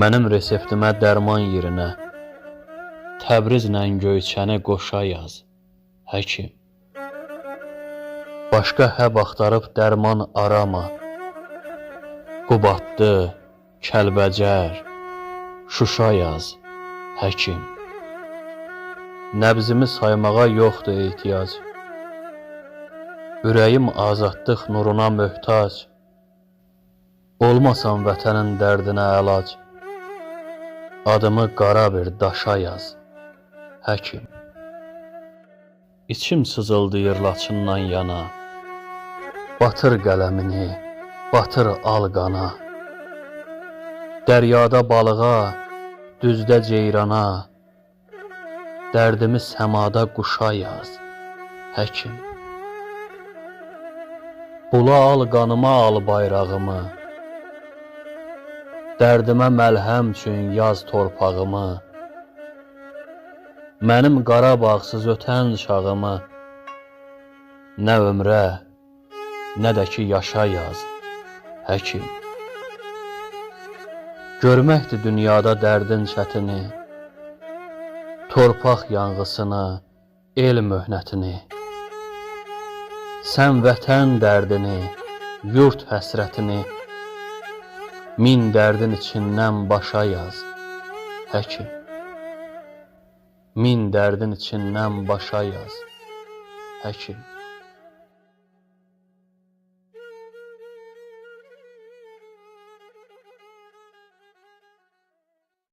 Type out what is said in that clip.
Mənim reseptimə dərman yerinə Təbrizlə Göyçəni qoşa yaz, həkim. Başqa həb axtarıb dərman arama. Qubadlı, Kəlbəcər, Şuşa yaz, həkim. Nəbzimi saymağa yoxdur ehtiyac. Ürəyim azadlıq nuruna möhtac. Olmasan vətənin dərdinə əlac. Adımı qara bir daşa yaz, həkim. İçim sızıldayır Laçından yana. Batır qələmini, batır al qana. Dəryada balığa, düzdə ceyrana. Dərdimi səmada quşa yaz, həkim. Bula al qanıma al bayrağımı. Dərdimə məlhəm üçün yaz torpağımı. Mənim Qarabağsız ötən çağımı nə ömrə, nə də ki yaşa yaz, həkim. Görməkdir dünyada dərdin çətini, torpaq yanğısını, el möhnətini. Sən vətən dərdini, yurt həsrətini min dərdin içindən başa yaz, həkim. Min dərdin içindən başa yaz, həkim.